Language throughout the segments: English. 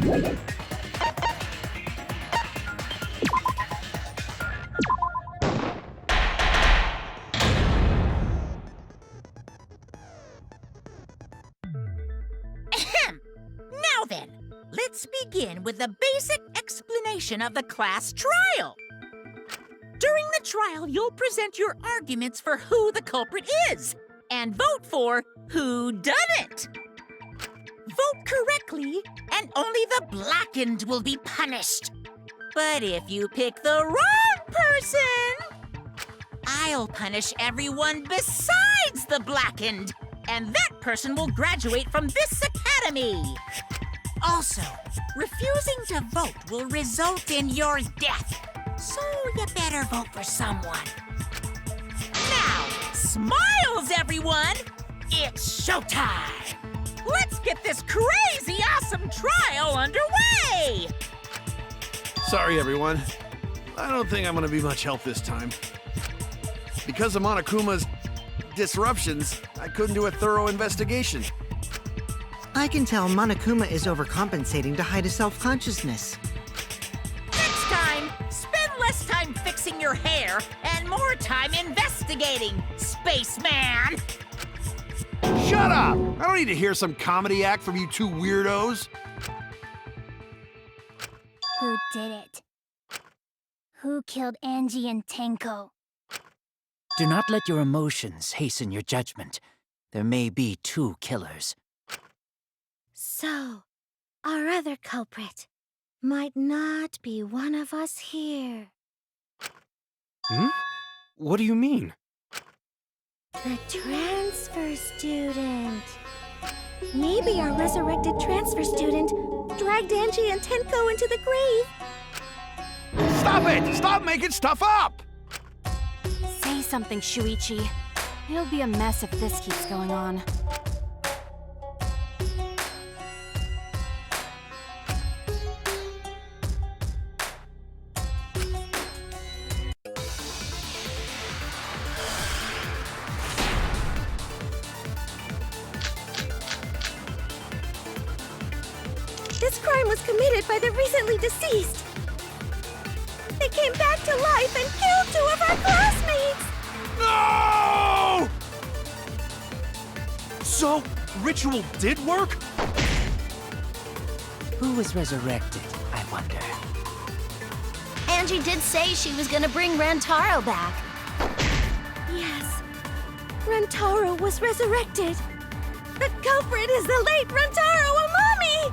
Now then, let's begin with the basic explanation of the class trial. During the trial, you'll present your arguments for who the culprit is and vote for who done it. Vote correctly, and only the blackened will be punished. But if you pick the wrong person, I'll punish everyone besides the blackened, and that person will graduate from this academy. Also, refusing to vote will result in your death, so you better vote for someone. Now, smiles, everyone! It's showtime! Let's get this crazy awesome trial underway! Sorry, everyone. I don't think I'm gonna be much help this time. Because of Monokuma's disruptions, I couldn't do a thorough investigation. I can tell Monokuma is overcompensating to hide his self-consciousness. Next time, spend less time fixing your hair and more time investigating, spaceman! Shut up! I don't need to hear some comedy act from you two weirdos. Who did it? Who killed Angie and Tenko? Do not let your emotions hasten your judgment. There may be two killers. So, our other culprit might not be one of us here. Hmm? What do you mean? The transfer student. Maybe our resurrected transfer student dragged Angie and Tenko into the grave. Stop it! Stop making stuff up! Say something, Shuichi. It'll be a mess if this keeps going on. This crime was committed by the recently deceased. They came back to life and killed 2 of our classmates! No! So, ritual did work? Who was resurrected, I wonder? Angie did say she was gonna bring Rantaro back. Yes, Rantaro was resurrected. The culprit is the late Rantaro Amami!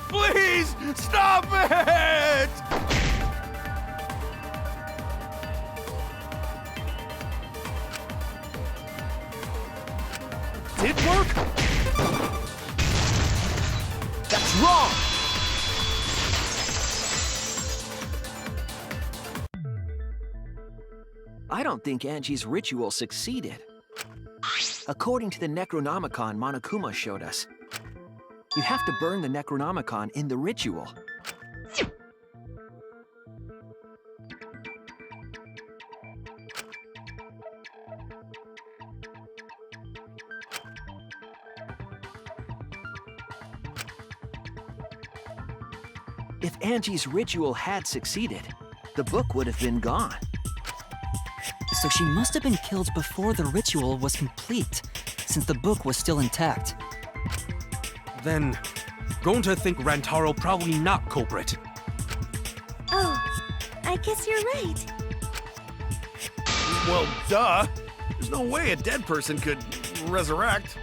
Please, stop it! Did work? That's wrong! I don't think Angie's ritual succeeded. According to the Necronomicon Monokuma showed us, you have to burn the Necronomicon in the ritual. If Angie's ritual had succeeded, the book would have been gone. So she must have been killed before the ritual was complete, since the book was still intact. Then, going to think Rantaro probably not culprit. Oh, I guess you're right. Well, duh. There's no way a dead person could resurrect.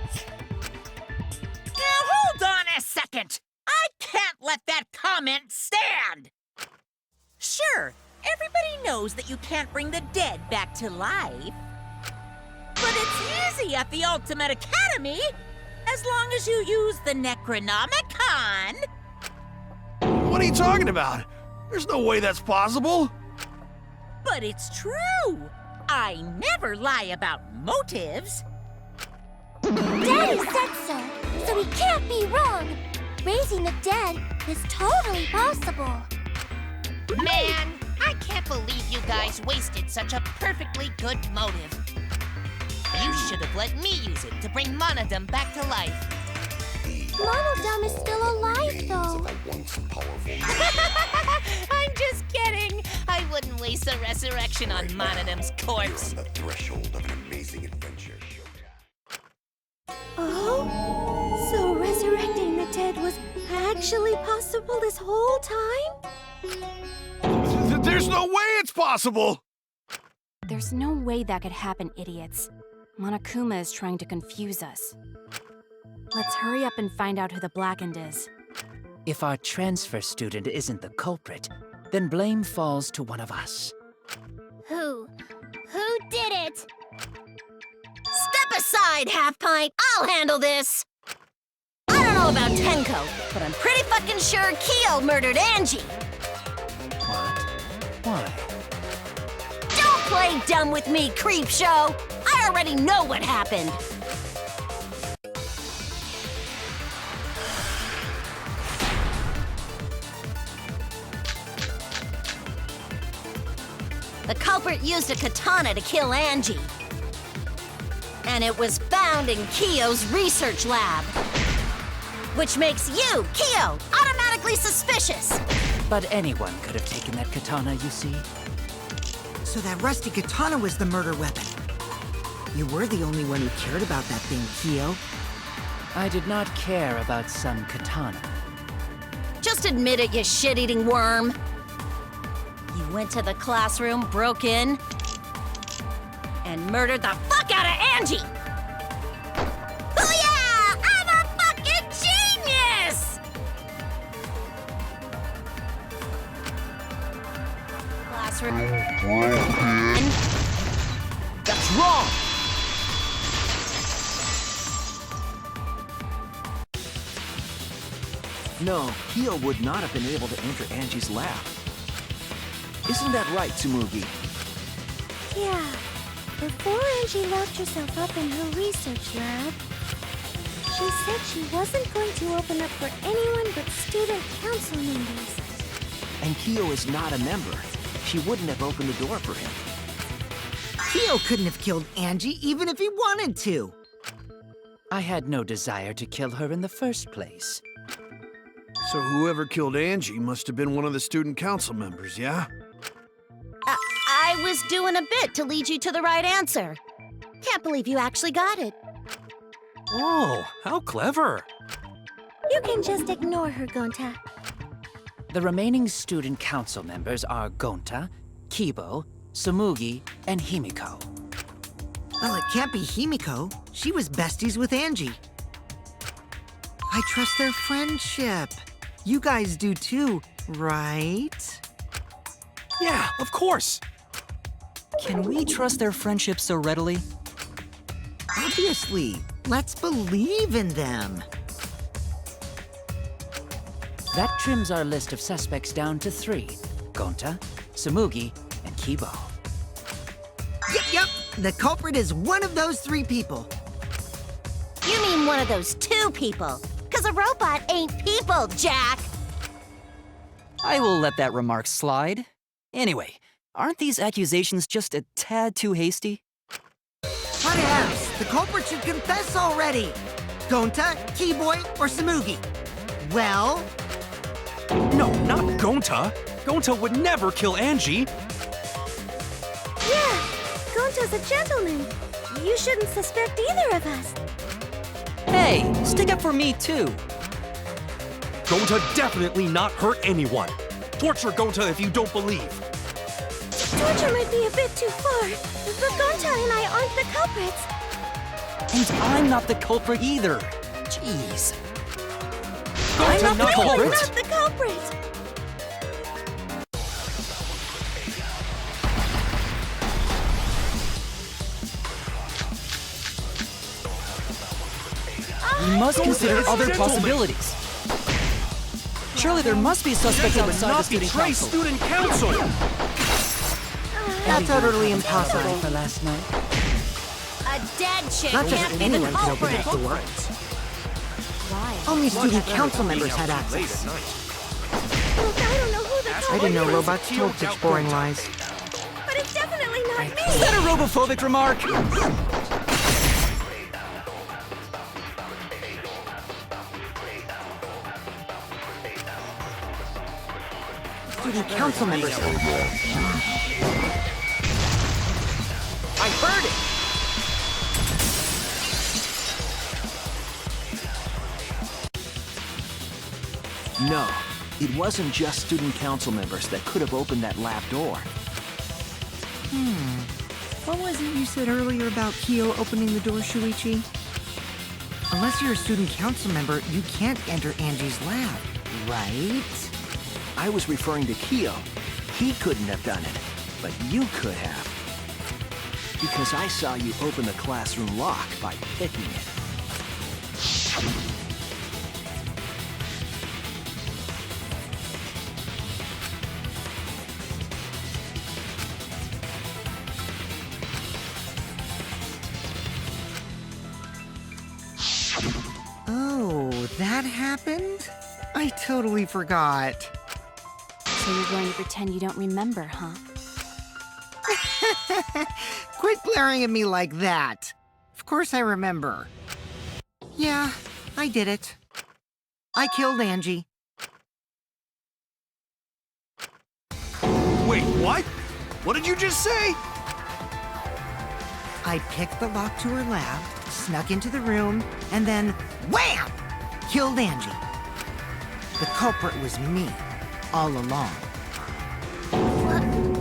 Now hold on a second! I can't let that comment stand! Sure, everybody knows that you can't bring the dead back to life. But it's easy at the Ultimate Academy, as long as you use the Necronomicon. What are you talking about? There's no way that's possible. But it's true. I never lie about motives. Daddy said so he can't be wrong. Raising the dead is totally possible. Man, I can't believe you guys wasted such a perfectly good motive. You should have let me use it to bring Monodum back to life. LordDism is still alive, though. I'm just kidding. I wouldn't waste a resurrection on LordDism's corpse. You're on the threshold of an amazing adventure. Oh? So resurrecting the dead was actually possible this whole time? There's no way it's possible! There's no way that could happen, idiots. Monokuma is trying to confuse us. Let's hurry up and find out who the Blackened is. If our transfer student isn't the culprit, then blame falls to one of us. Who? Who did it? Step aside, Half Pint. I'll handle this. I don't know about Tenko, but I'm pretty fucking sure Kyo murdered Angie. What? Why? Don't play dumb with me, creep show. I already know what happened. The culprit used a katana to kill Angie. And it was found in Kyo's research lab. Which makes you, Kyo, automatically suspicious. But anyone could have taken that katana, you see. So that rusty katana was the murder weapon. You were the only one who cared about that thing, Kyo. I did not care about some katana. Just admit it, you shit-eating worm. You went to the classroom, broke in, and murdered the fuck out of Angie! Oh yeah! I'm a fucking genius! Classroom. That's wrong! No, Kyo would not have been able to enter Angie's lab. Isn't that right, Tsumugi? Yeah. Before Angie locked herself up in her research lab, she said she wasn't going to open up for anyone but student council members. And Kyo is not a member. She wouldn't have opened the door for him. Kyo couldn't have killed Angie even if he wanted to. I had no desire to kill her in the first place. So whoever killed Angie must have been one of the student council members, yeah? I was doing a bit to lead you to the right answer. Can't believe you actually got it. Oh, how clever! You can just ignore her, Gonta. The remaining student council members are Gonta, Kibo, Tsumugi, and Himiko. Well, it can't be Himiko. She was besties with Angie. I trust their friendship. You guys do too, right? Yeah, of course! Can we trust their friendship so readily? Obviously. Let's believe in them. That trims our list of suspects down to 3. Gonta, Tsumugi, and Kibo. Yep. The culprit is one of those 3 people. You mean one of those 2 people? 'Cause a robot ain't people, Jack! I will let that remark slide. Anyway, aren't these accusations just a tad too hasty? Perhaps the culprit should confess already. Gonta, Keyboy, or Tsumugi? Well... No, not Gonta! Gonta would never kill Angie! Yeah, Gonta's a gentleman. You shouldn't suspect either of us. Hey, stick up for me too. Gonta definitely not hurt anyone. Torture Gonta if you don't believe. Torture might be a bit too far, but Gonta and I aren't the culprits. And I'm not the culprit either. Jeez. Gonta I'm not the culprit. We're not the culprit. We must consider is other gentleman. possibilities. Surely there must be suspects Gentlemen, outside the not student betray council. student council! That's utterly Sorry impossible. for last night. A dead chick Not can't just be the anyone can open culprit! that door. Why? Only student council members had access. Look, I don't know who the culprit I didn't know is, robots told such boring lies. but it's definitely not Is me. that a robophobic remark? student council members. I heard it! No, it wasn't just student council members that could have opened that lab door. What was it you said earlier about Kyo opening the door, Shuichi? Unless you're a student council member, you can't enter Angie's lab, right? I was referring to Kyo. He couldn't have done it, but you could have. Because I saw you open the classroom lock by picking it. Oh, that happened? I totally forgot. So you're going to pretend you don't remember, huh? Quit glaring at me like that. Of course I remember. Yeah, I did it. I killed Angie. Wait, what? What did you just say? I picked the lock to her lab, snuck into the room, and then wham! Killed Angie. The culprit was me, all along.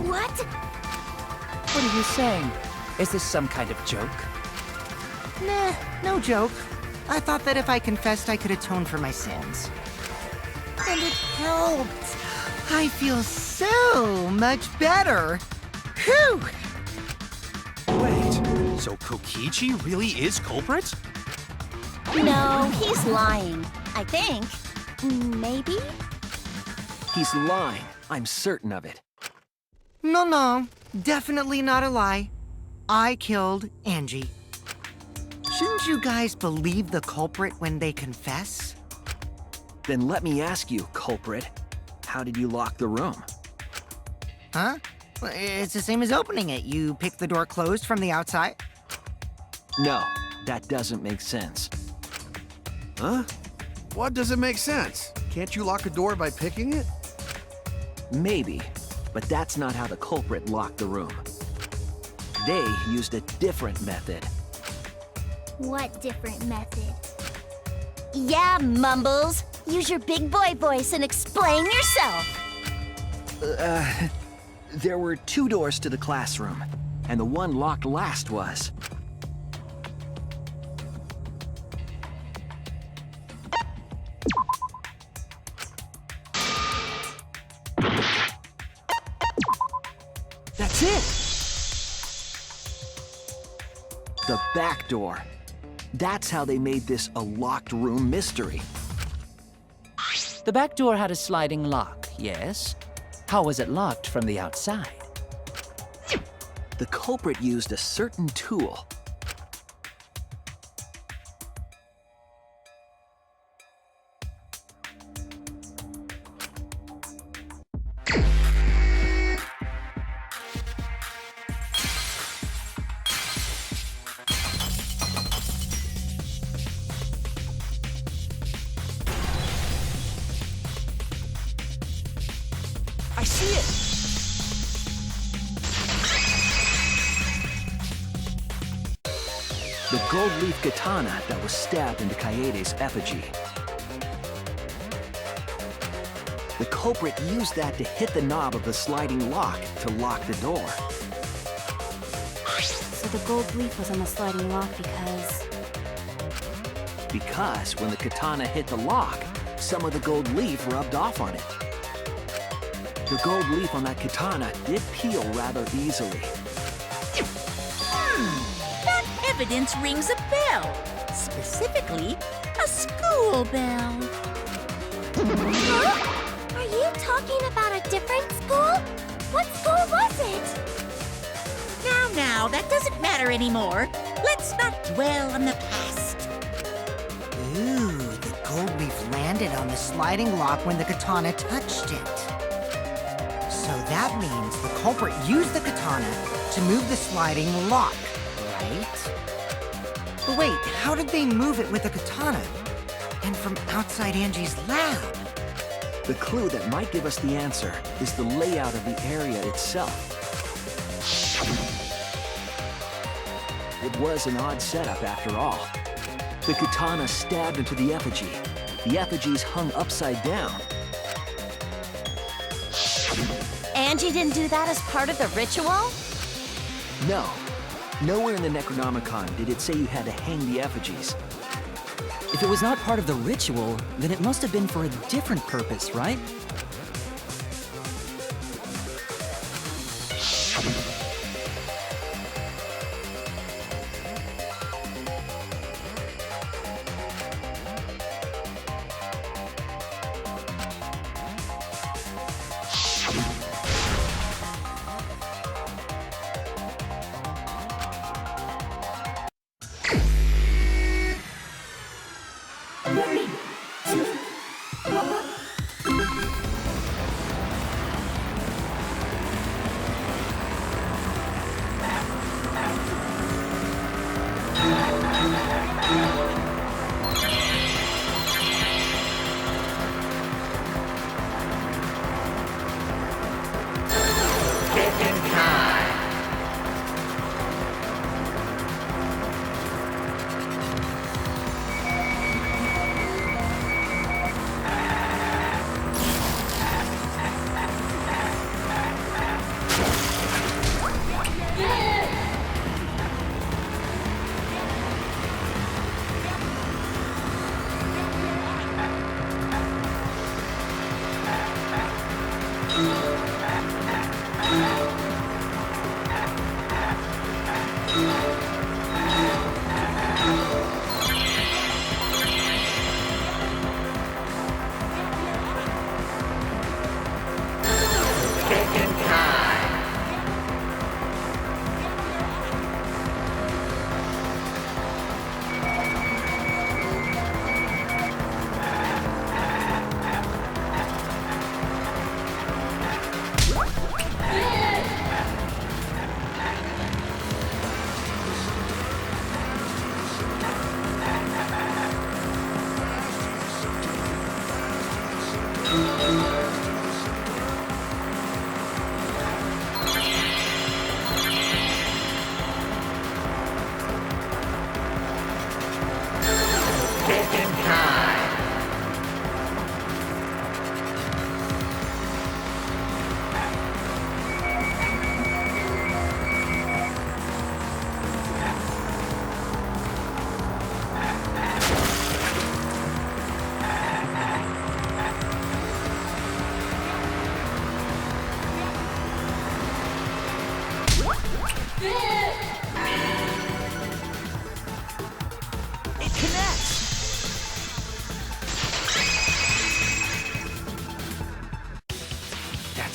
What? What are you saying? Is this some kind of joke? Nah, no joke. I thought that if I confessed, I could atone for my sins. And it helped. I feel so much better. Whew! Wait, so Kokichi really is culprit? No, he's lying. I think. Maybe? He's lying. I'm certain of it. No, definitely not a lie. I killed Angie. Shouldn't you guys believe the culprit when they confess? Then let me ask you, culprit, how did you lock the room? Huh? Well, it's the same as opening it. You pick the door closed from the outside. No, that doesn't make sense. Huh? What doesn't make sense? Can't you lock a door by picking it? Maybe, but that's not how the culprit locked the room. They used a different method. What different method? Yeah, Mumbles. Use your big boy voice and explain yourself. There were 2 doors to the classroom, and the one locked last was. That's it! The back door. That's how they made this a locked room mystery. The back door had a sliding lock, yes? How was it locked from the outside? The culprit used a certain tool. I see it! The gold leaf katana that was stabbed into Kaede's effigy. The culprit used that to hit the knob of the sliding lock to lock the door. So the gold leaf was on the sliding lock Because when the katana hit the lock, some of the gold leaf rubbed off on it. The gold leaf on that katana did peel rather easily. That evidence rings a bell. Specifically, a school bell. Huh? Are you talking about a different school? What school was it? Now, that doesn't matter anymore. Let's not dwell on the past. Ooh, the gold leaf landed on the sliding lock when the katana touched it. So that means the culprit used the katana to move the sliding lock, right? But wait, how did they move it with the katana? And from outside Angie's lab? The clue that might give us the answer is the layout of the area itself. It was an odd setup after all. The katana stabbed into the effigy. The effigies hung upside down. Angie didn't do that as part of the ritual? No. Nowhere in the Necronomicon did it say you had to hang the effigies. If it was not part of the ritual, then it must have been for a different purpose, right?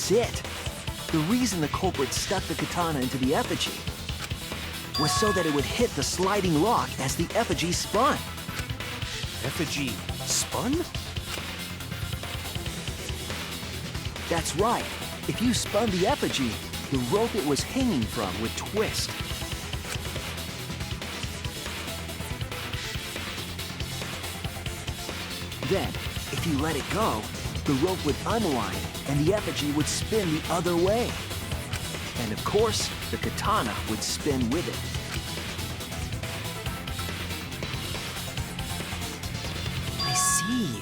That's it. The reason the culprit stuck the katana into the effigy was so that it would hit the sliding lock as the effigy spun. Effigy spun? That's right. If you spun the effigy, the rope it was hanging from would twist. Then, if you let it go, the rope would unwind and the effigy would spin the other way. And of course, the katana would spin with it. I see.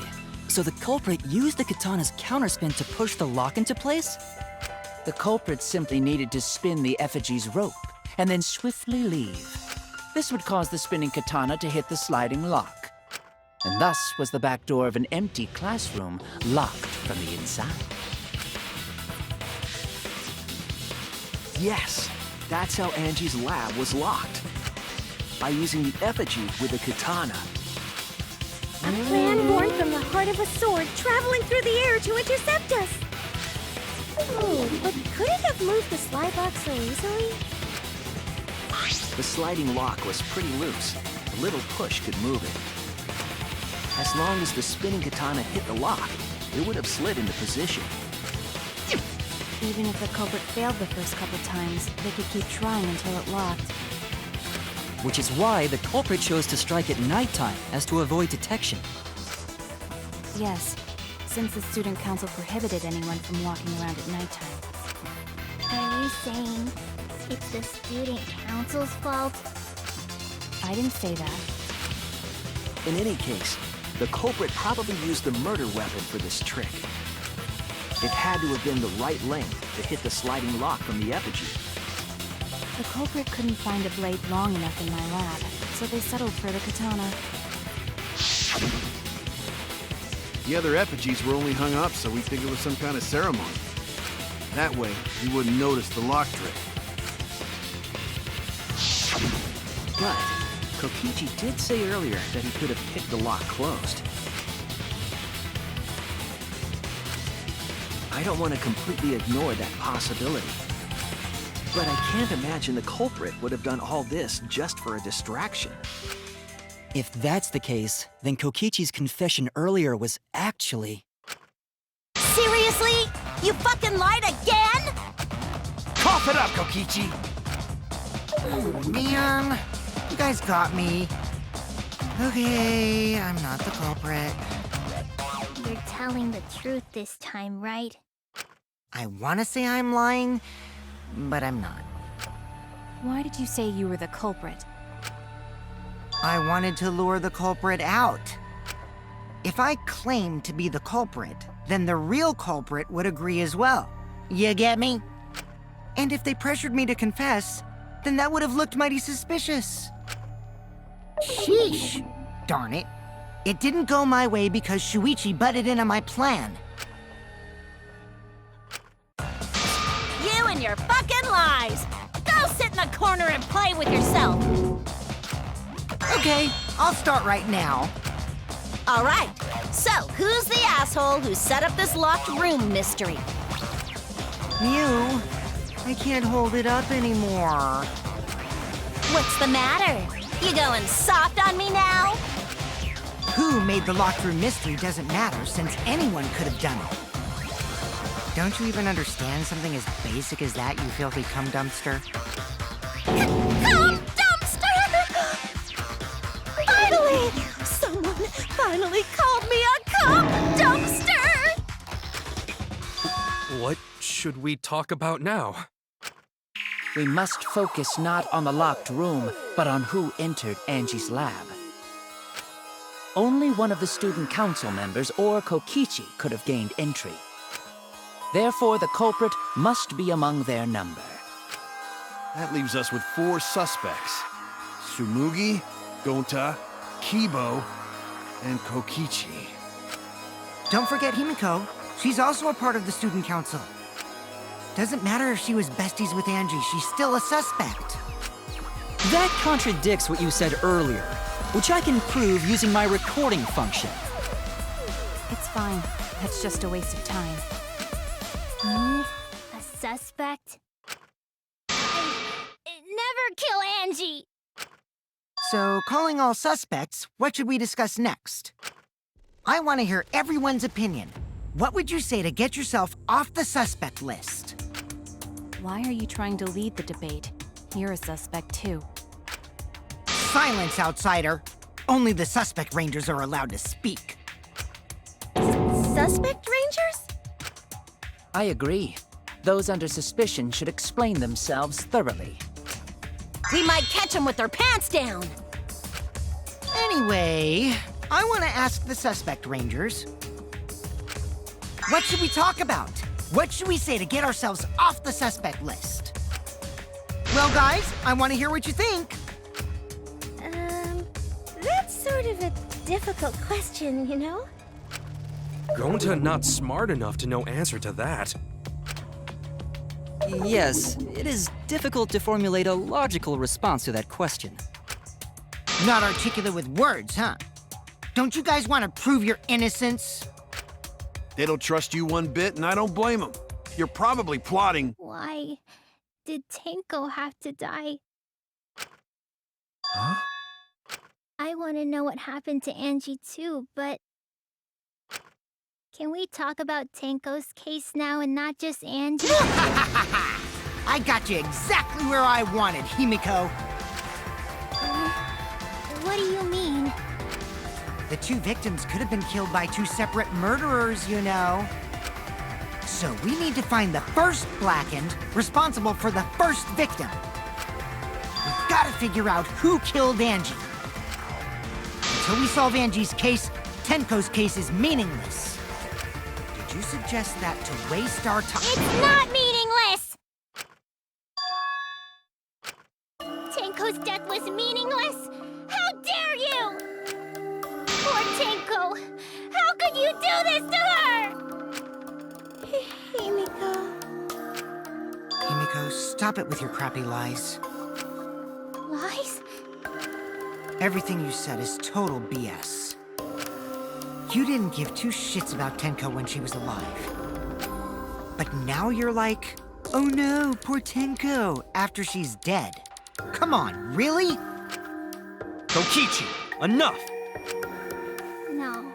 So the culprit used the katana's counterspin to push the lock into place? The culprit simply needed to spin the effigy's rope and then swiftly leave. This would cause the spinning katana to hit the sliding lock. And thus was the back door of an empty classroom locked from the inside. Yes, that's how Angie's lab was locked. By using the effigy with a katana. A plan born from the heart of a sword traveling through the air to intercept us. Oh, but could it have moved the slide lock so easily? The sliding lock was pretty loose. A little push could move it. As long as the spinning katana hit the lock, it would have slid into position. Even if the culprit failed the first couple times, they could keep trying until it locked. Which is why the culprit chose to strike at nighttime, as to avoid detection. Yes, since the student council prohibited anyone from walking around at nighttime. Are you saying it's the student council's fault? I didn't say that. In any case, the culprit probably used the murder weapon for this trick. It had to have been the right length to hit the sliding lock from the effigy. The culprit couldn't find a blade long enough in my lab, so they settled for the katana. The other effigies were only hung up so we think it was some kind of ceremony. That way, we wouldn't notice the lock trick. But Kokichi did say earlier that he could have kicked the lock closed. I don't want to completely ignore that possibility. But I can't imagine the culprit would have done all this just for a distraction. If that's the case, then Kokichi's confession earlier was actually... Seriously? You fucking lied again? Cough it up, Kokichi! Oh, man. You guys got me. Okay, I'm not the culprit. You're telling the truth this time, right? I want to say I'm lying, but I'm not. Why did you say you were the culprit? I wanted to lure the culprit out. If I claimed to be the culprit, then the real culprit would agree as well. You get me? And if they pressured me to confess, then that would have looked mighty suspicious. Sheesh. Darn it. It didn't go my way because Shuichi butted in on my plan. You and your fucking lies! Go sit in the corner and play with yourself! Okay, I'll start right now. All right, so who's the asshole who set up this locked room mystery? Mew, I can't hold it up anymore. What's the matter? You going soft on me now? Who made the locked room mystery doesn't matter since anyone could have done it. Don't you even understand something as basic as that, you filthy cum dumpster? Cum dumpster! Finally! Someone finally called me a cum dumpster! What should we talk about now? We must focus not on the locked room, but on who entered Angie's lab. Only one of the student council members or Kokichi could have gained entry. Therefore, the culprit must be among their number. That leaves us with 4 suspects. Tsumugi, Gonta, Kibo, and Kokichi. Don't forget Himiko. She's also a part of the student council. Doesn't matter if she was besties with Angie, she's still a suspect. That contradicts what you said earlier, which I can prove using my recording function. It's fine. That's just a waste of time. A suspect? Never kill Angie! So, calling all suspects, what should we discuss next? I want to hear everyone's opinion. What would you say to get yourself off the suspect list? Why are you trying to lead the debate? You're a suspect too. Silence, outsider! Only the suspect rangers are allowed to speak. Suspect rangers? I agree. Those under suspicion should explain themselves thoroughly. We might catch them with their pants down! Anyway, I want to ask the suspect rangers. What should we talk about? What should we say to get ourselves off the suspect list? Well, guys, I want to hear what you think. That's sort of a difficult question, you know? Gonta not smart enough to know answer to that. Yes, it is difficult to formulate a logical response to that question. Not articulate with words, huh? Don't you guys want to prove your innocence? They don't trust you one bit, and I don't blame them. You're probably plotting... Why did Tenko have to die? Huh? I want to know what happened to Angie too, but... Can we talk about Tenko's case now and not just Angie? I got you exactly where I wanted, Himiko. What do you mean? The two victims could have been killed by two separate murderers, you know. So we need to find the first blackened responsible for the first victim. We've got to figure out who killed Angie. Until we solve Angie's case, Tenko's case is meaningless. Did you suggest that to waste our time? It's not meaningless! Tenko's death was meaningless? How dare you! Poor Tenko! How could you do this to her? Himiko... Himiko, stop it with your crappy lies. Lies? Everything you said is total BS. You didn't give two shits about Tenko when she was alive. But now you're like, oh no, poor Tenko, after she's dead. Come on, really? Kokichi, enough! No.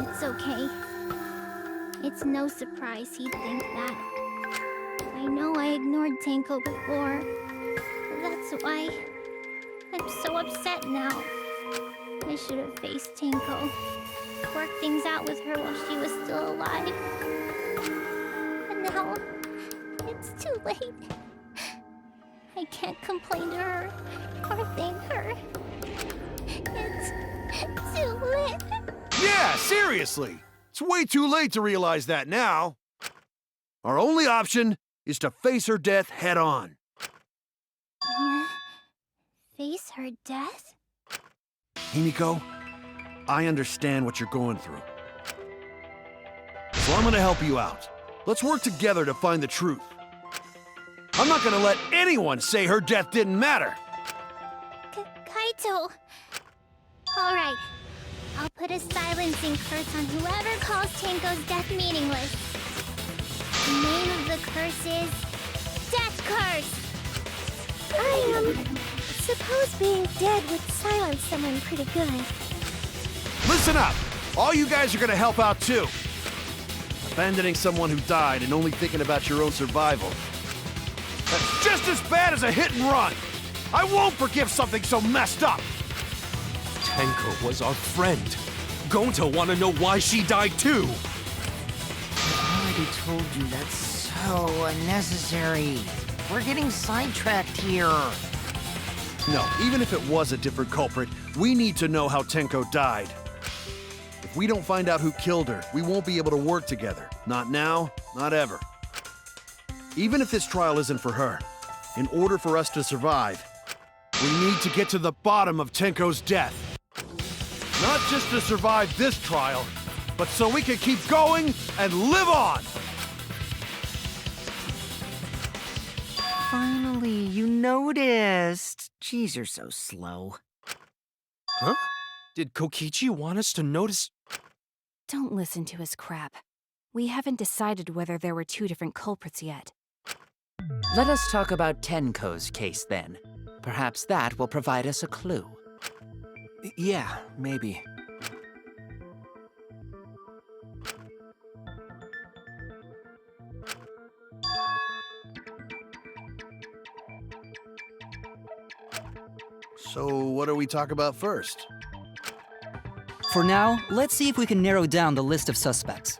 It's okay. It's no surprise he'd think that. I know I ignored Tenko before. That's why I'm so upset now. I should have faced Tenko. Worked things out with her while she was still alive. But now, it's too late. I can't complain to her or thank her. It's too late. Yeah, seriously! It's way too late to realize that now. Our only option is to face her death head on. Face her death? Himiko, I understand what you're going through. So I'm gonna help you out. Let's work together to find the truth. I'm not gonna let anyone say her death didn't matter. Kaito. All right. I'll put a silencing curse on whoever calls Tenko's death meaningless. The name of the curse is Death Curse. I suppose being dead would silence someone pretty good. Listen up! All you guys are gonna help out too. Abandoning someone who died and only thinking about your own survival. That's just as bad as a hit and run! I won't forgive something so messed up! Tenko was our friend. Gonta want to know why she died too. I already told you that's so unnecessary. We're getting sidetracked here. No, even if it was a different culprit, we need to know how Tenko died. If we don't find out who killed her, we won't be able to work together. Not now, not ever. Even if this trial isn't for her, in order for us to survive, we need to get to the bottom of Tenko's death. Not just to survive this trial, but so we can keep going and live on! Finally, you noticed. Jeez, you're so slow. Huh? Did Kokichi want us to notice? Don't listen to his crap. We haven't decided whether there were two different culprits yet. Let us talk about Tenko's case then. Perhaps that will provide us a clue. Yeah, maybe. So, what do we talk about first? For now, let's see if we can narrow down the list of suspects.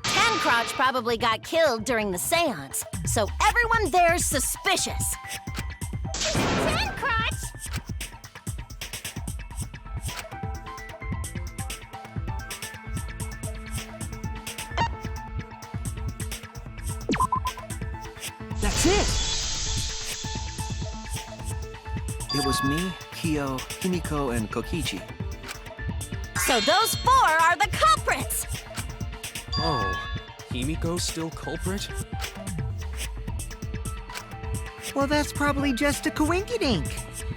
Tancrotch probably got killed during the seance, so everyone there's suspicious. Tancrotch! That's it! It was me, Kyo, Himiko, and Kokichi. So those four are the culprits! Oh, Himiko's still culprit? Well, that's probably just a coinkydink.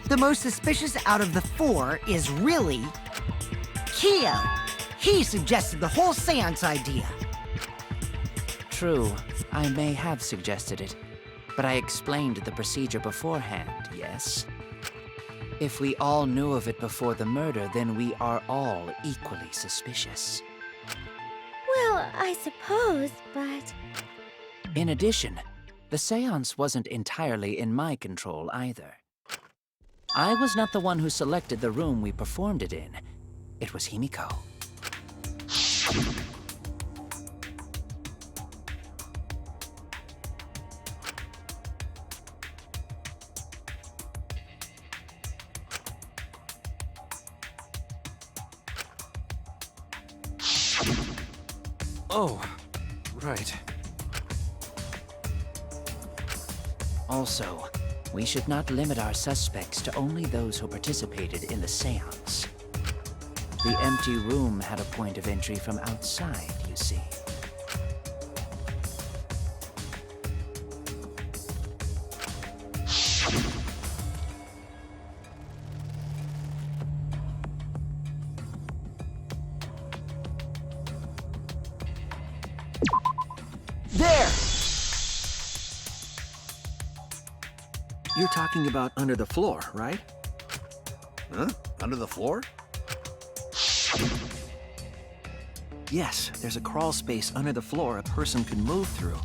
The most suspicious out of the four is really Kyo. He suggested the whole seance idea. True, I may have suggested it, but I explained the procedure beforehand, yes? If we all knew of it before the murder, then we are all equally suspicious. Well, I suppose, but... In addition, the seance wasn't entirely in my control either. I was not the one who selected the room we performed it in. It was Himiko. Oh, right. Also, we should not limit our suspects to only those who participated in the seance. The empty room had a point of entry from outside, you see. There! You're talking about under the floor, right? Huh? Under the floor? Yes, there's a crawl space under the floor a person can move through.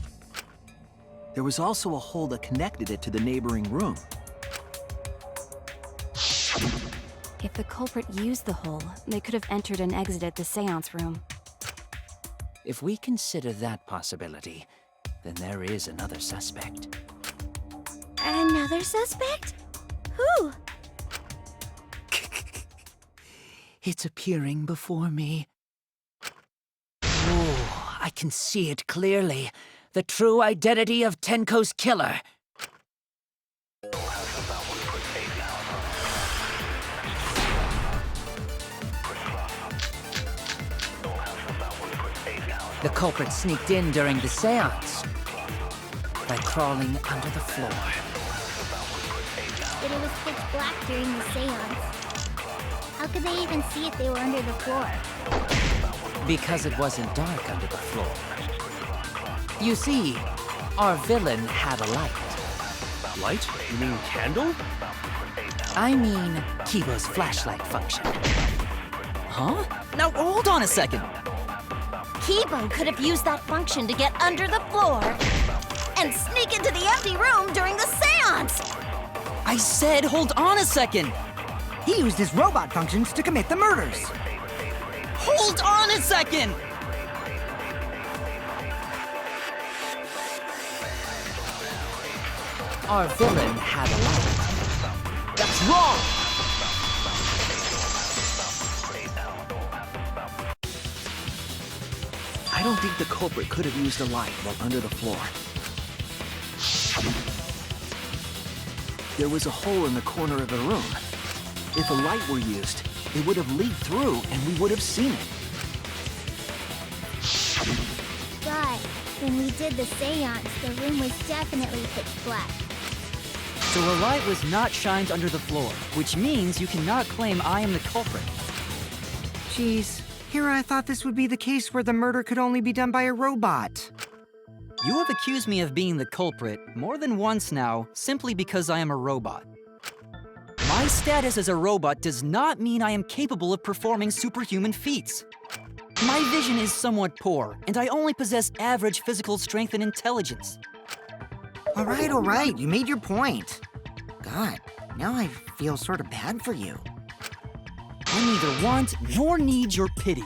There was also a hole that connected it to the neighboring room. If the culprit used the hole, they could have entered and exited the seance room. If we consider that possibility, then there is another suspect. Another suspect? Who? It's appearing before me. Oh, I can see it clearly. The true identity of Tenko's killer. The culprit sneaked in during the seance by crawling under the floor. But it was pitch black during the seance. How could they even see if they were under the floor? Because it wasn't dark under the floor. You see, our villain had a light. Light? You mean candle? I mean, Kibo's flashlight function. Huh? Now hold on a second. Kibo could have used that function to get under the floor and sneak into the empty room during the seance! I said hold on a second. He used his robot functions to commit the murders. Hold on a second! Our villain had a light. That's wrong! I don't think the culprit could have used a light while under the floor. There was a hole in the corner of the room. If a light were used, it would have leaked through and we would have seen it. But when we did the seance, the room was definitely pitch black. So a light was not shined under the floor, which means you cannot claim I am the culprit. Jeez, here I thought this would be the case where the murder could only be done by a robot. You have accused me of being the culprit more than once now, simply because I am a robot. My status as a robot does not mean I am capable of performing superhuman feats. My vision is somewhat poor, and I only possess average physical strength and intelligence. All right, you made your point. God, now I feel sort of bad for you. I neither want nor need your pity.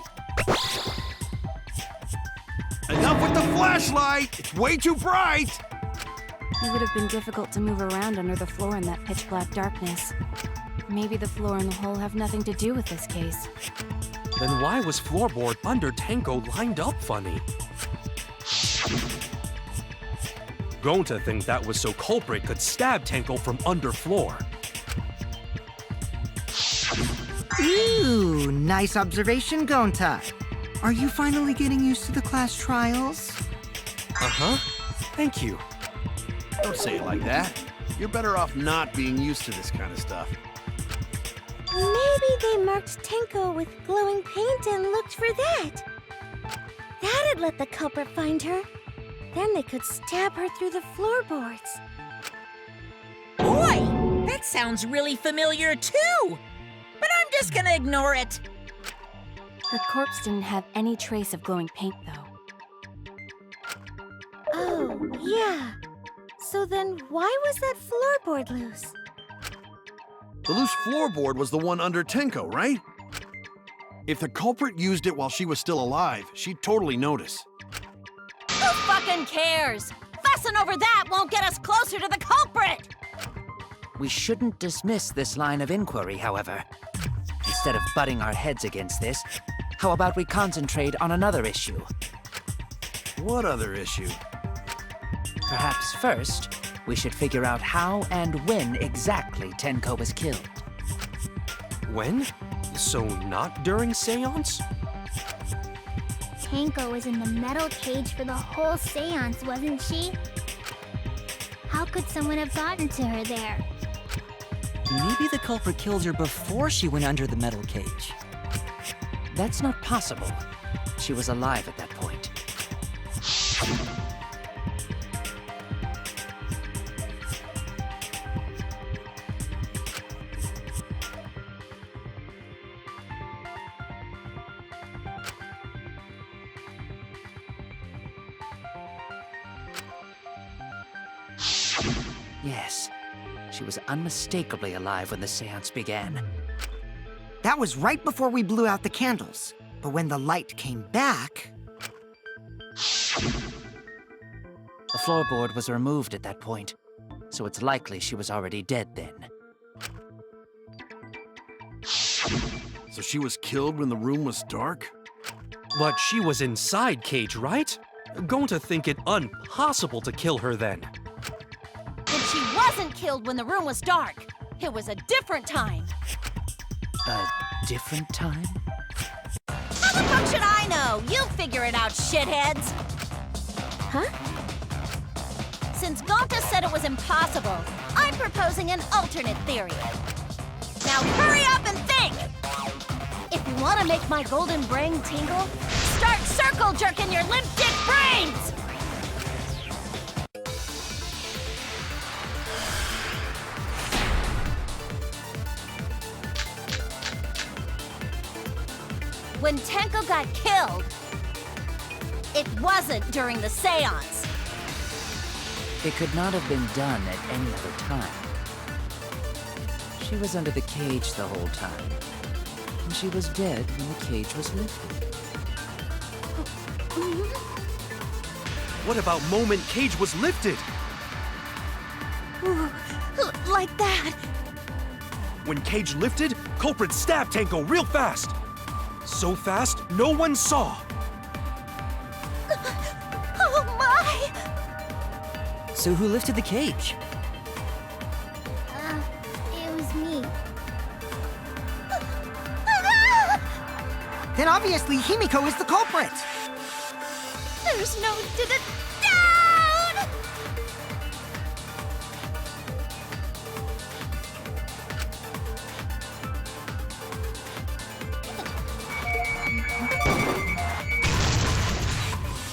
Enough with the flashlight! It's way too bright! It would have been difficult to move around under the floor in that pitch black darkness. Maybe the floor and the hole have nothing to do with this case. Then why was floorboard under Tenko lined up funny? Going to think that was so culprit could stab Tenko from under floor. Ooh, nice observation, Gonta. Are you finally getting used to the class trials? Uh-huh. Thank you. Don't say it like that. You're better off not being used to this kind of stuff. Maybe they marked Tenko with glowing paint and looked for that. That'd let the culprit find her. Then they could stab her through the floorboards. Boy, that sounds really familiar too! But I'm just gonna ignore it. Her corpse didn't have any trace of glowing paint, though. Oh, yeah. So then why was that floorboard loose? The loose floorboard was the one under Tenko, right? If the culprit used it while she was still alive, she'd totally notice. Who fucking cares? Fussing over that won't get us closer to the culprit! We shouldn't dismiss this line of inquiry, however. Instead of butting our heads against this, how about we concentrate on another issue? What other issue? Perhaps first, we should figure out how and when exactly Tenko was killed. When? So not during seance? Tenko was in the metal cage for the whole seance, wasn't she? How could someone have gotten to her there? Maybe the culprit killed her before she went under the metal cage. That's not possible. She was alive at that point. Yes, she was unmistakably alive when the seance began. That was right before we blew out the candles. But when the light came back... The floorboard was removed at that point, so it's likely she was already dead then. So she was killed when the room was dark? But she was inside cage, right? Going to think it impossible to kill her then. And she wasn't killed when the room was dark. It was a different time. A different time? How the fuck should I know? You figure it out, shitheads! Huh? Since Gonta said it was impossible, I'm proposing an alternate theory. Now hurry up and think! If you want to make my golden brain tingle, start circle jerking your limp dick brains! When Tenko got killed, it wasn't during the seance. It could not have been done at any other time. She was under the cage the whole time, and she was dead when the cage was lifted. What about moment cage was lifted? Ooh, like that. When cage lifted, culprit stabbed Tenko real fast. So fast, no one saw. Oh my! So who lifted the cage? It was me. Then obviously Himiko is the culprit! There's no down!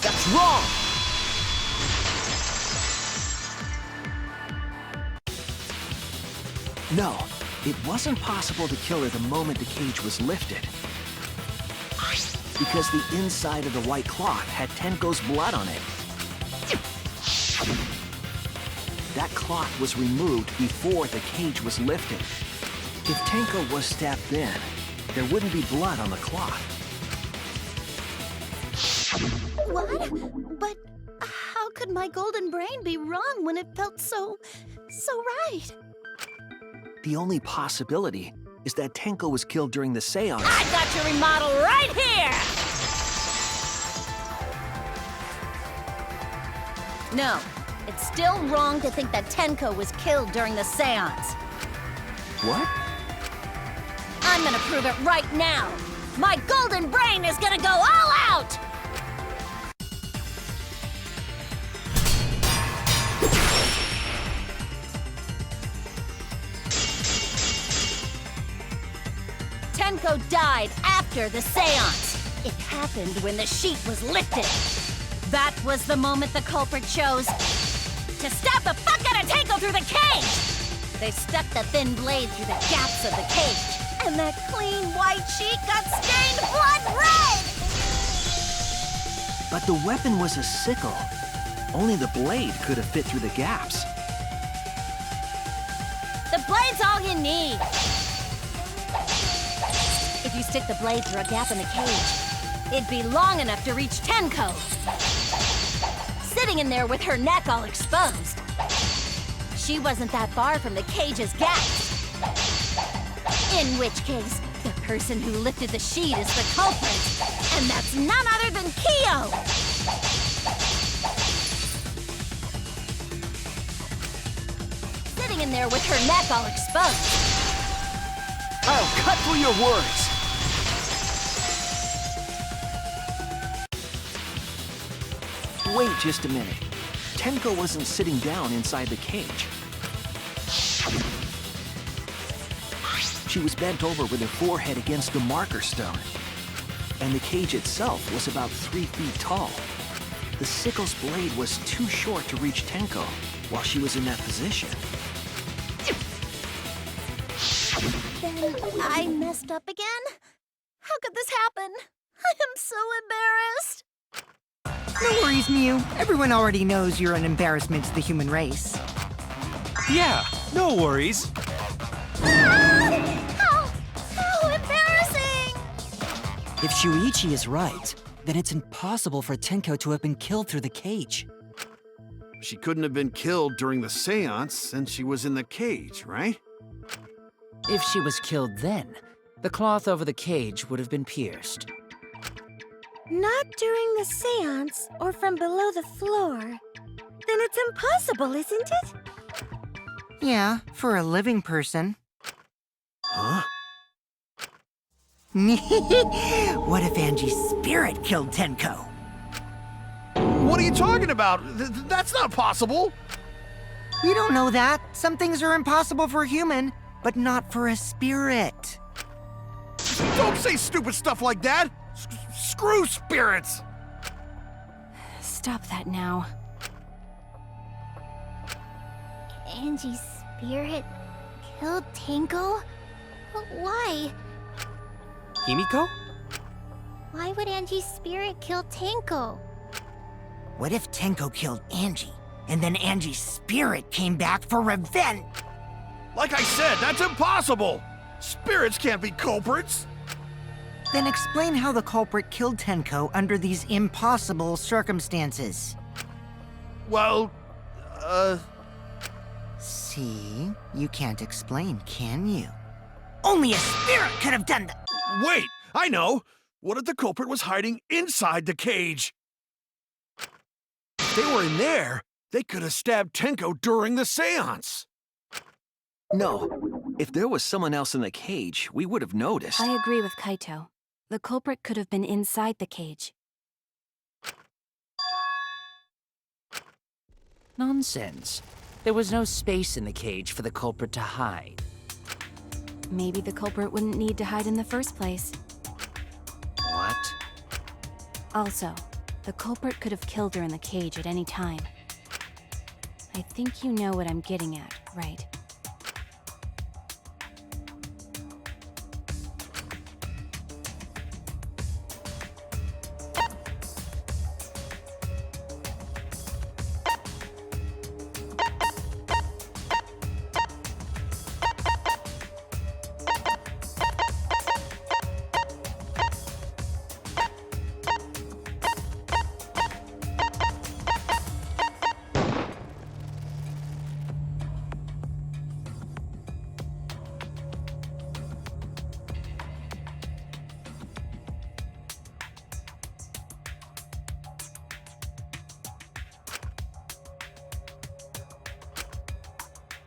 That's wrong! No, it wasn't possible to kill her the moment the cage was lifted. Because the inside of the white cloth had Tenko's blood on it. That cloth was removed before the cage was lifted. If Tenko was stabbed then, there wouldn't be blood on the cloth. What? But how could my golden brain be wrong when it felt so right? The only possibility is that Tenko was killed during the seance. I got your remodel right here! No, it's still wrong to think that Tenko was killed during the seance. What? I'm gonna prove it right now. My golden brain is gonna go all out! Tenko died after the seance. It happened when the sheet was lifted. That was the moment the culprit chose to stab the fuck out of Tenko through the cage! They stuck the thin blade through the gaps of the cage, and that clean white sheet got stained blood red! But the weapon was a sickle. Only the blade could have fit through the gaps. The blade's all you need. If you stick the blade through a gap in the cage, it'd be long enough to reach Tenko. Sitting in there with her neck all exposed. She wasn't that far from the cage's gaps. In which case, the person who lifted the sheet is the culprit, and that's none other than Kyo! Sitting in there with her neck all exposed. I'll cut through your words. Wait just a minute. Tenko wasn't sitting down inside the cage. She was bent over with her forehead against the marker stone. And the cage itself was about 3 feet tall. The sickle's blade was too short to reach Tenko while she was in that position. Then I messed up again? How could this happen? I am so embarrassed. No worries, Mew. Everyone already knows you're an embarrassment to the human race. Yeah, no worries. How embarrassing! If Shuichi is right, then it's impossible for Tenko to have been killed through the cage. She couldn't have been killed during the seance since she was in the cage, right? If she was killed then, the cloth over the cage would have been pierced. Not during the seance or from below the floor. Then it's impossible, isn't it? Yeah, for a living person. Huh? What if Angie's spirit killed Tenko? What are you talking about? That's not possible! We don't know that. Some things are impossible for a human, but not for a spirit. Don't say stupid stuff like that! Screw spirits! Stop that now. Angie's spirit killed Tenko? Why? Himiko? Why would Angie's spirit kill Tenko? What if Tenko killed Angie, and then Angie's spirit came back for revenge? Like I said, that's impossible! Spirits can't be culprits! Then explain how the culprit killed Tenko under these impossible circumstances. Well, See? You can't explain, can you? Only a spirit could have done that! Wait! I know! What if the culprit was hiding inside the cage? If they were in there, they could have stabbed Tenko during the seance! No. If there was someone else in the cage, we would have noticed. I agree with Kaito. The culprit could have been inside the cage. Nonsense. There was no space in the cage for the culprit to hide. Maybe the culprit wouldn't need to hide in the first place. What? Also, the culprit could have killed her in the cage at any time. I think you know what I'm getting at, right?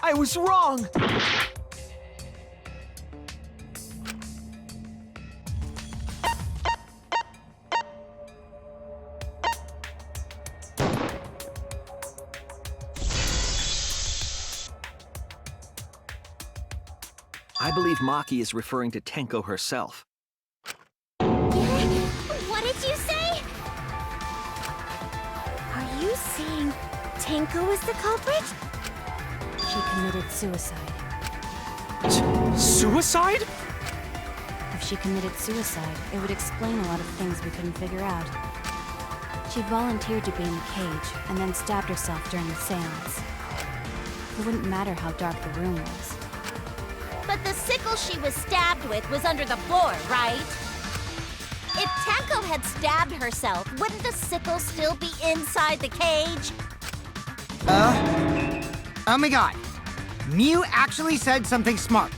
I was wrong! I believe Maki is referring to Tenko herself. What did you say? Are you saying Tenko is the culprit? She committed suicide. Suicide? If she committed suicide, it would explain a lot of things we couldn't figure out. She volunteered to be in the cage and then stabbed herself during the seance. It wouldn't matter how dark the room was. But the sickle she was stabbed with was under the floor, right? If Tenko had stabbed herself, wouldn't the sickle still be inside the cage? Oh my god. Mew actually said something smart.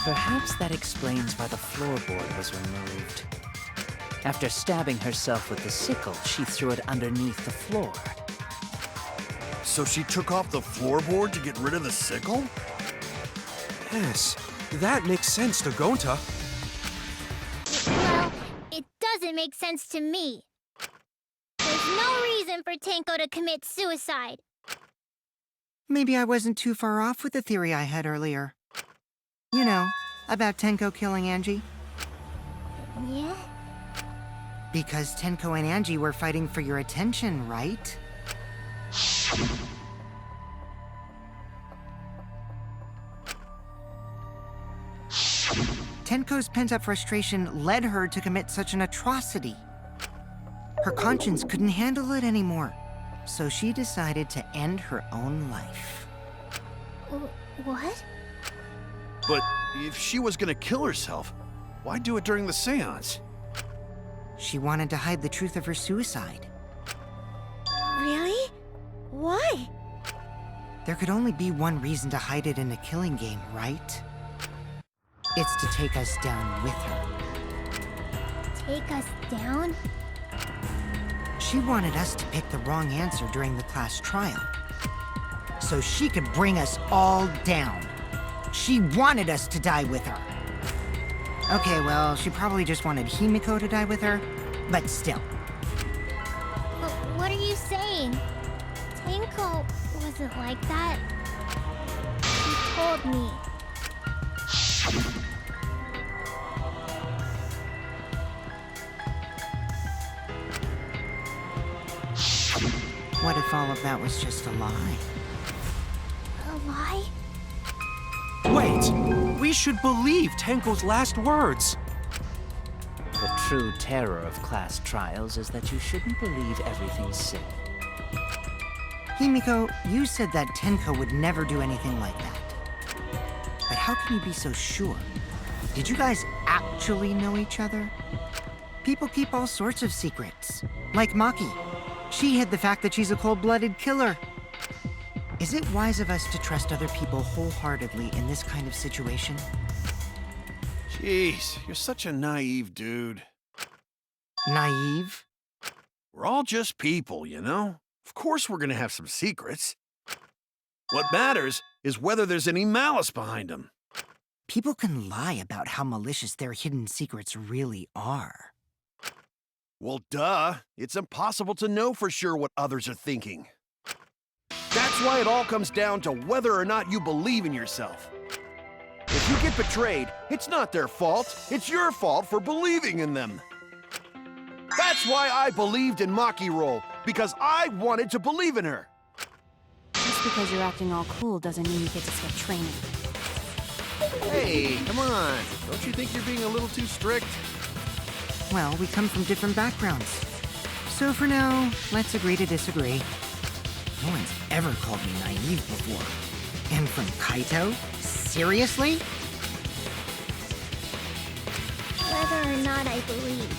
Perhaps that explains why the floorboard was removed. After stabbing herself with the sickle, she threw it underneath the floor. So she took off the floorboard to get rid of the sickle? Yes, that makes sense to Gonta. Well, it doesn't make sense to me. There's no reason for Tenko to commit suicide. Maybe I wasn't too far off with the theory I had earlier. You know, about Tenko killing Angie. Yeah? Because Tenko and Angie were fighting for your attention, right? Tenko's pent-up frustration led her to commit such an atrocity. Her conscience couldn't handle it anymore, so she decided to end her own life. What? But if she was gonna kill herself, why do it during the seance? She wanted to hide the truth of her suicide. Really? Why? There could only be one reason to hide it in a killing game, right? It's to take us down with her. Take us down? She wanted us to pick the wrong answer during the class trial, so she could bring us all down. She wanted us to die with her. Okay, well, she probably just wanted Himiko to die with her, but still. But what are you saying? Tenko wasn't like that. She told me. What if all of that was just a lie? A lie? Wait! We should believe Tenko's last words! The true terror of class trials is that you shouldn't believe everything said. Himiko, you said that Tenko would never do anything like that. But how can you be so sure? Did you guys actually know each other? People keep all sorts of secrets. Like Maki. She hid the fact that she's a cold-blooded killer. Is it wise of us to trust other people wholeheartedly in this kind of situation? Jeez, you're such a naive dude. Naive? We're all just people, you know? Of course we're gonna have some secrets. What matters is whether there's any malice behind them. People can lie about how malicious their hidden secrets really are. Well, duh. It's impossible to know for sure what others are thinking. That's why it all comes down to whether or not you believe in yourself. If you get betrayed, it's not their fault. It's your fault for believing in them. That's why I believed in Maki Roll, because I wanted to believe in her. Just because you're acting all cool doesn't mean you get to skip training. Hey, come on. Don't you think you're being a little too strict? Well, we come from different backgrounds. So for now, let's agree to disagree. No one's ever called me naive before. And from Kaito? Seriously? Whether or not I believe.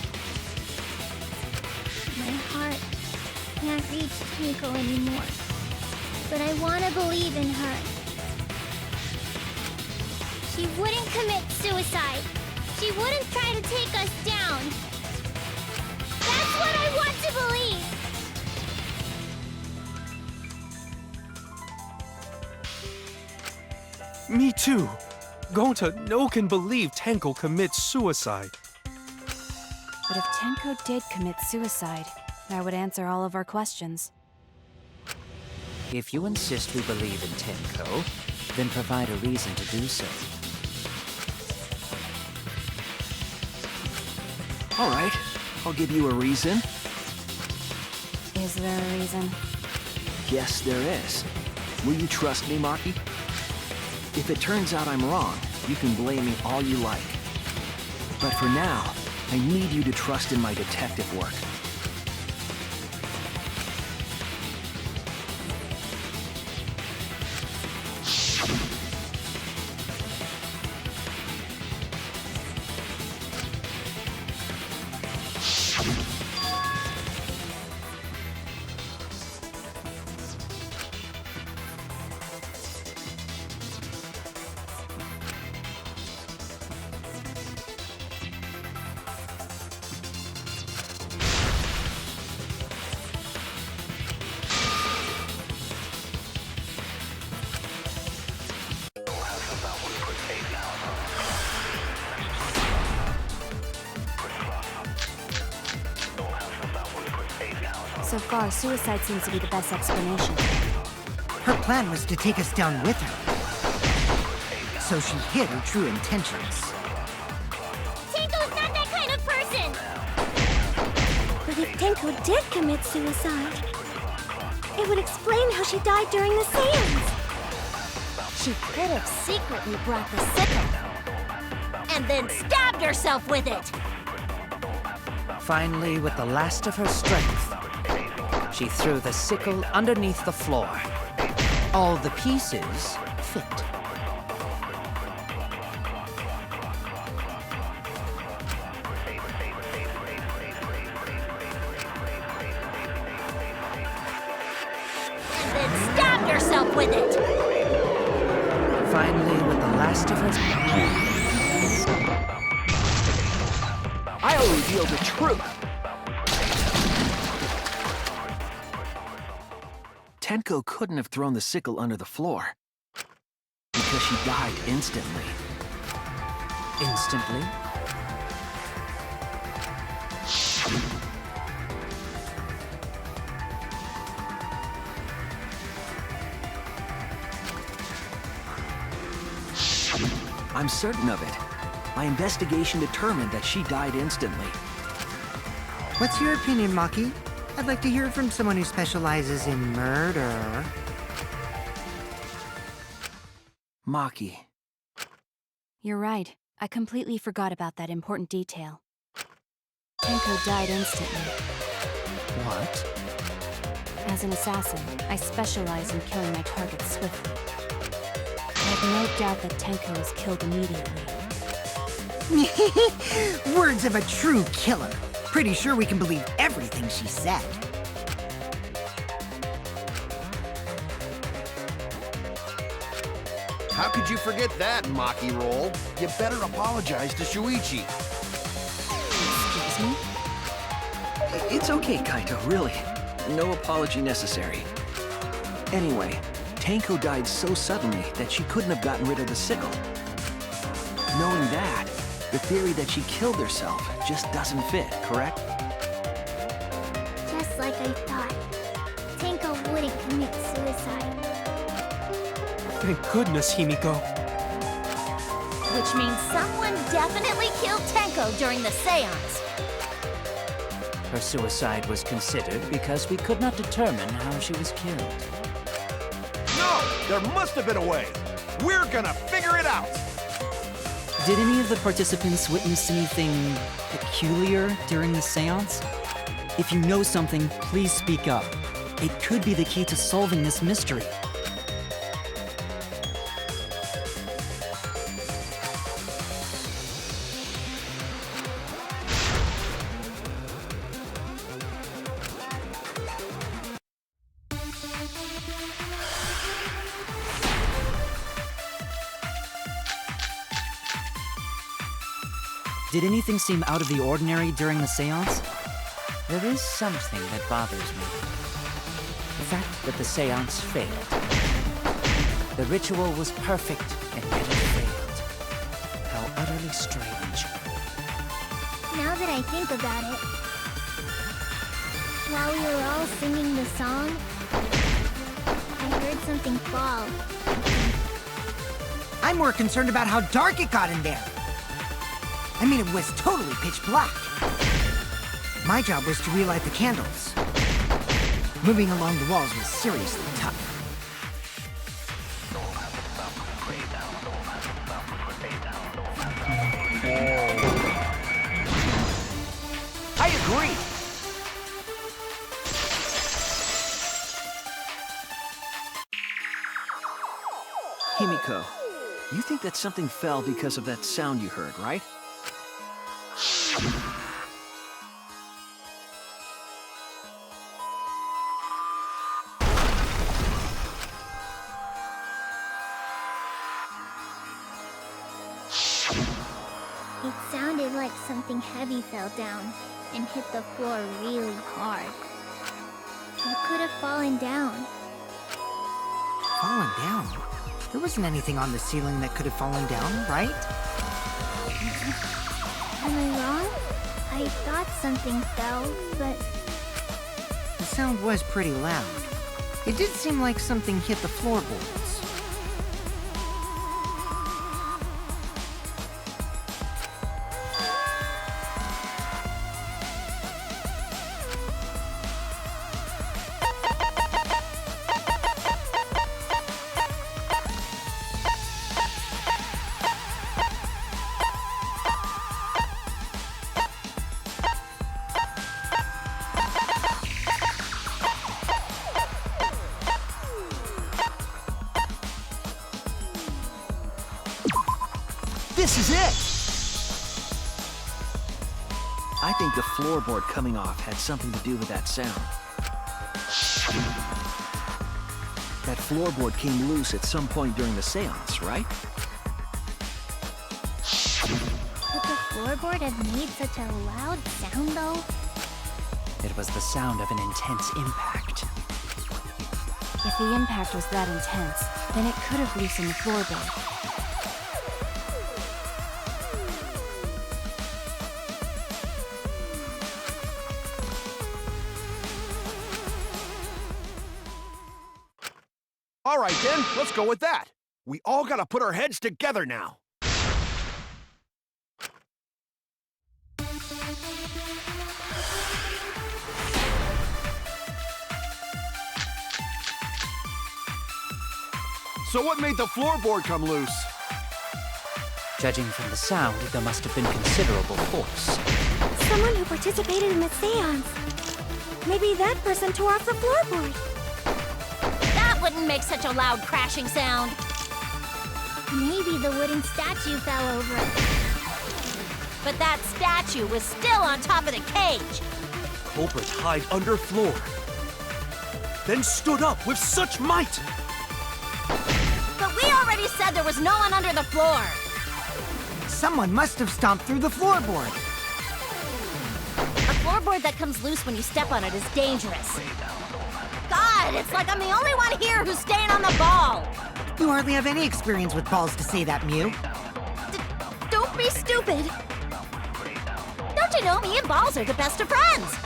My heart can't reach Tenko anymore. But I want to believe in her. She wouldn't commit suicide. She wouldn't try to take us down. That's what I want to believe. Me too. Gonta no can believe Tenko commits suicide. But if Tenko did commit suicide, that would answer all of our questions. If you insist we believe in Tenko, then provide a reason to do so. All right, I'll give you a reason. Is there a reason? Yes, there is. Will you trust me, Maki? If it turns out I'm wrong, you can blame me all you like. But for now, I need you to trust in my detective work. So far, suicide seems to be the best explanation. Her plan was to take us down with her. So she hid her true intentions. Tenko's not that kind of person! But if Tenko did commit suicide, it would explain how she died during the seance. She could have secretly brought the sickle and then stabbed herself with it. Finally, with the last of her strength, she threw the sickle underneath the floor. All the pieces fit. And then stabbed herself with it. Finally, with the last of her... I'll reveal the truth! Tenko couldn't have thrown the sickle under the floor. Because she died instantly. Instantly? I'm certain of it. My investigation determined that she died instantly. What's your opinion, Maki? I'd like to hear it from someone who specializes in murder. Maki. You're right. I completely forgot about that important detail. Tenko died instantly. What? As an assassin, I specialize in killing my targets swiftly. I have no doubt that Tenko is killed immediately. Words of a true killer. Pretty sure we can believe everything she said. How could you forget that, Maki Roll? You better apologize to Shuichi. Excuse me? It's okay, Kaito, really. No apology necessary. Anyway, Tenko died so suddenly that she couldn't have gotten rid of the sickle. Knowing that, the theory that she killed herself just doesn't fit, correct? Just like I thought. Tenko wouldn't commit suicide. Thank goodness, Himiko. Which means someone definitely killed Tenko during the seance. Her suicide was considered because we could not determine how she was killed. No! There must have been a way! We're gonna figure it out! Did any of the participants witness anything peculiar during the seance? If you know something, please speak up. It could be the key to solving this mystery. Did anything seem out of the ordinary during the seance? There is something that bothers me. The fact that the seance failed. The ritual was perfect, and yet it failed. How utterly strange. Now that I think about it, while we were all singing the song, I heard something fall. I'm more concerned about how dark it got in there. I mean, it was totally pitch black. My job was to relight the candles. Moving along the walls was seriously tough. I agree! Himiko, you think that something fell because of that sound you heard, right? It sounded like something heavy fell down and hit the floor really hard. What could have fallen down? Fallen down? There wasn't anything on the ceiling that could have fallen down, right? Am I wrong? I thought something fell, but... The sound was pretty loud. It did seem like something hit the floorboards. This is it! I think the floorboard coming off had something to do with that sound. That floorboard came loose at some point during the seance, right? Could the floorboard have made such a loud sound, though? It was the sound of an intense impact. If the impact was that intense, then it could have loosened the floorboard. All right, then, let's go with that. We all gotta put our heads together now. So what made the floorboard come loose? Judging from the sound, there must have been considerable force. Someone who participated in the seance. Maybe that person tore off the floorboard. That wouldn't make such a loud crashing sound. Maybe the wooden statue fell over. But that statue was still on top of the cage. Culprit hid under floor. Then stood up with such might. But we already said there was no one under the floor. Someone must have stomped through the floorboard. A floorboard that comes loose when you step on it is dangerous. God, it's like I'm the only one here who's staying on the ball. You hardly have any experience with balls to say that, Mew. Don't be stupid. Don't you know me and balls are the best of friends?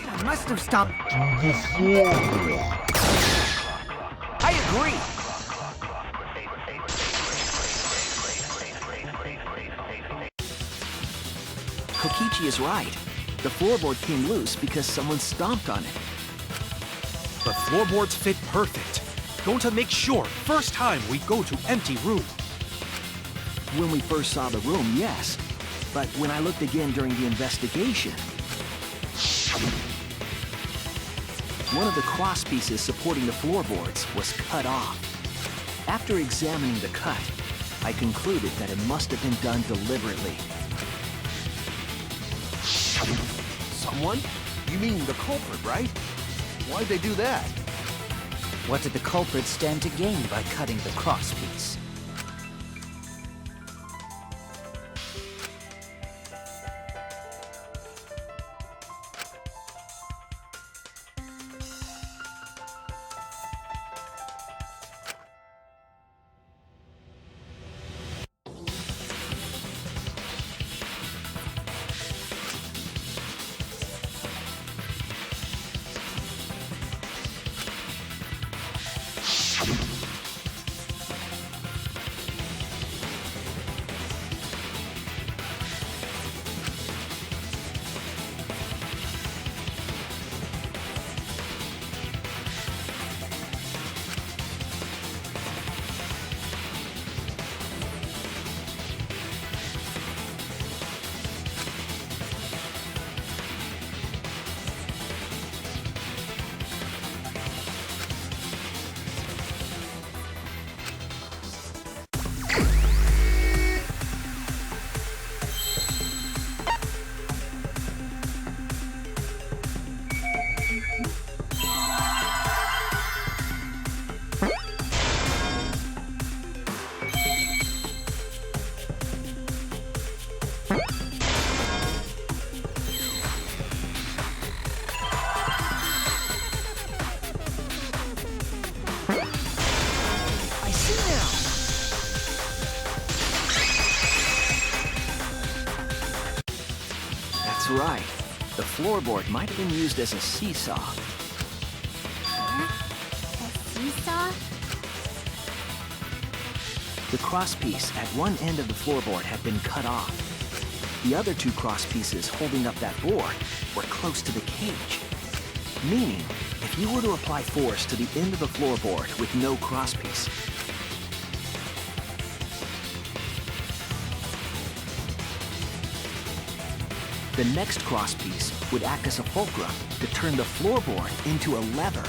I must have stomped. I agree! Kokichi is right. The floorboard came loose because someone stomped on it. But floorboards fit perfect. Going to make sure first time we go to empty room. When we first saw the room, yes. But when I looked again during the investigation, one of the cross pieces supporting the floorboards was cut off. After examining the cut, I concluded that it must have been done deliberately. Someone? You mean the culprit, right? Why'd they do that? What did the culprit stand to gain by cutting the crosspiece? floorboard might have been used as a seesaw. Huh? A seesaw? The crosspiece at one end of the floorboard had been cut off. The other two crosspieces holding up that board were close to the cage. Meaning, if you were to apply force to the end of the floorboard with no crosspiece, the next crosspiece would act as a fulcrum to turn the floorboard into a lever.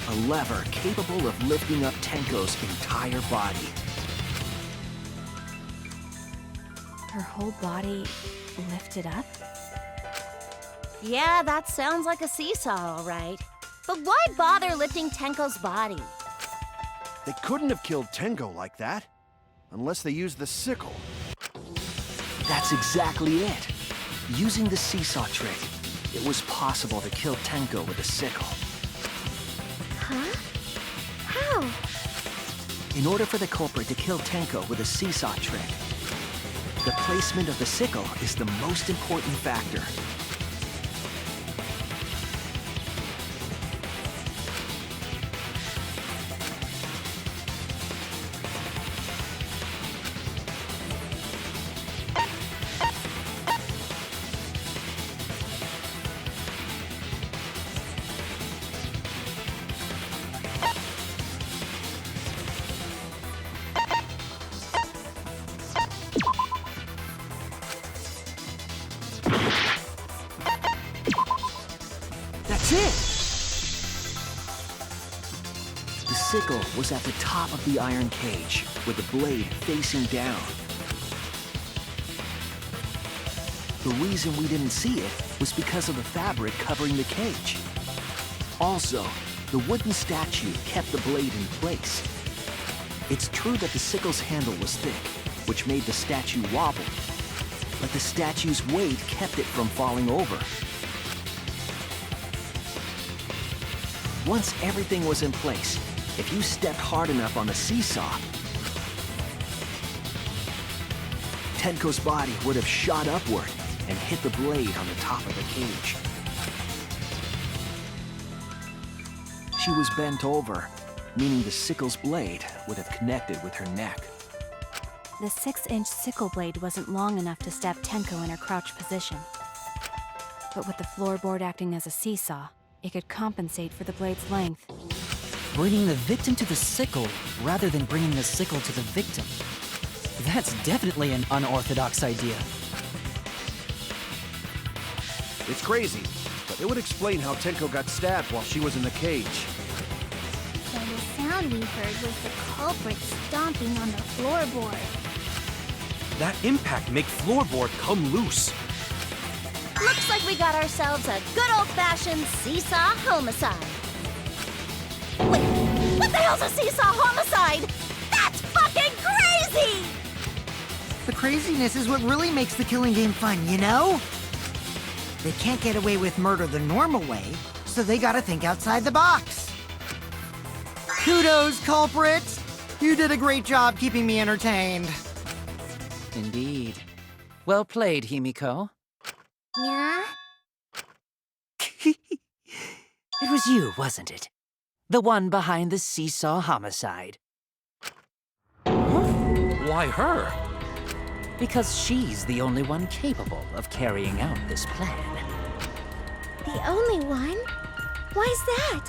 A lever capable of lifting up Tenko's entire body. Her whole body lifted up? Yeah, that sounds like a seesaw, all right. But why bother lifting Tenko's body? They couldn't have killed Tenko like that. Unless they used the sickle. That's exactly it. Using the seesaw trick, it was possible to kill Tenko with a sickle. Huh? How? In order for the culprit to kill Tenko with a seesaw trick, the placement of the sickle is the most important factor. That's it! The sickle was at the top of the iron cage, with the blade facing down. The reason we didn't see it was because of the fabric covering the cage. Also, the wooden statue kept the blade in place. It's true that the sickle's handle was thick, which made the statue wobble, but the statue's weight kept it from falling over. Once everything was in place, if you stepped hard enough on the seesaw, Tenko's body would have shot upward and hit the blade on the top of the cage. She was bent over, meaning the sickle's blade would have connected with her neck. The 6-inch sickle blade wasn't long enough to stab Tenko in her crouched position. But with the floorboard acting as a seesaw, it could compensate for the blade's length. Bringing the victim to the sickle rather than bringing the sickle to the victim. That's definitely an unorthodox idea. It's crazy, but it would explain how Tenko got stabbed while she was in the cage. So the sound we heard was the culprit stomping on the floorboard. That impact make floorboard come loose. Looks like we got ourselves a good old-fashioned seesaw homicide. Wait, what the hell's a seesaw homicide? That's fucking crazy! The craziness is what really makes the killing game fun, you know? They can't get away with murder the normal way, so they gotta think outside the box. Kudos, culprit! You did a great job keeping me entertained. Indeed. Well played, Himiko. Yeah? It was you, wasn't it? The one behind the seesaw homicide. Why her? Because she's the only one capable of carrying out this plan. The only one? Why's that?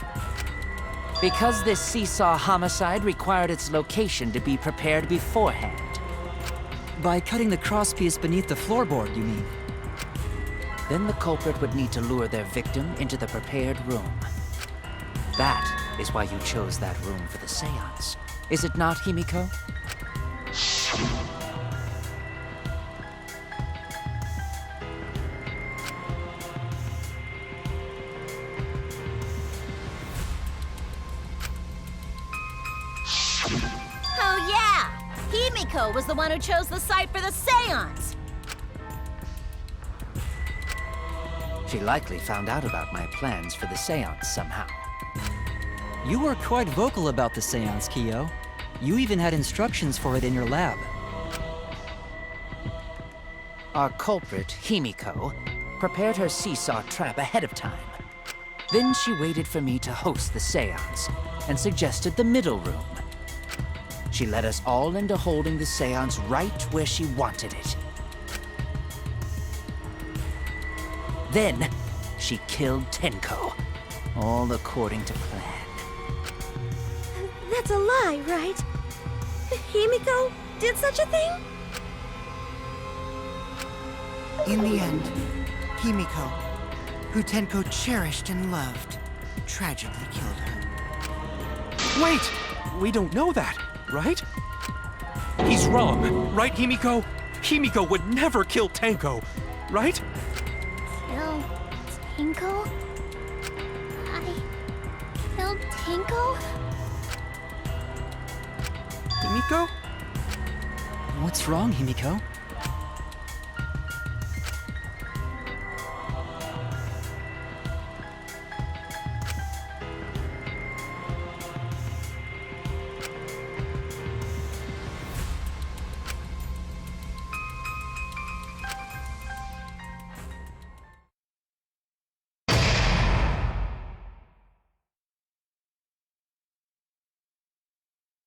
Because this seesaw homicide required its location to be prepared beforehand. By cutting the crosspiece beneath the floorboard, you mean? Then the culprit would need to lure their victim into the prepared room. That is why you chose that room for the seance. Is it not, Himiko? Oh yeah! Himiko was the one who chose the site for the seance! She likely found out about my plans for the seance somehow. You were quite vocal about the seance, Kyo. You even had instructions for it in your lab. Our culprit, Himiko, prepared her seesaw trap ahead of time. Then she waited for me to host the seance and suggested the middle room. She led us all into holding the seance right where she wanted it. Then, she killed Tenko, all according to plan. That's a lie, right? Himiko did such a thing? In the end, Himiko, who Tenko cherished and loved, tragically killed her. Wait! We don't know that, right? He's wrong, right, Himiko? Himiko would never kill Tenko, right? Kill Tenko? I killed Tenko? Himiko? What's wrong, Himiko?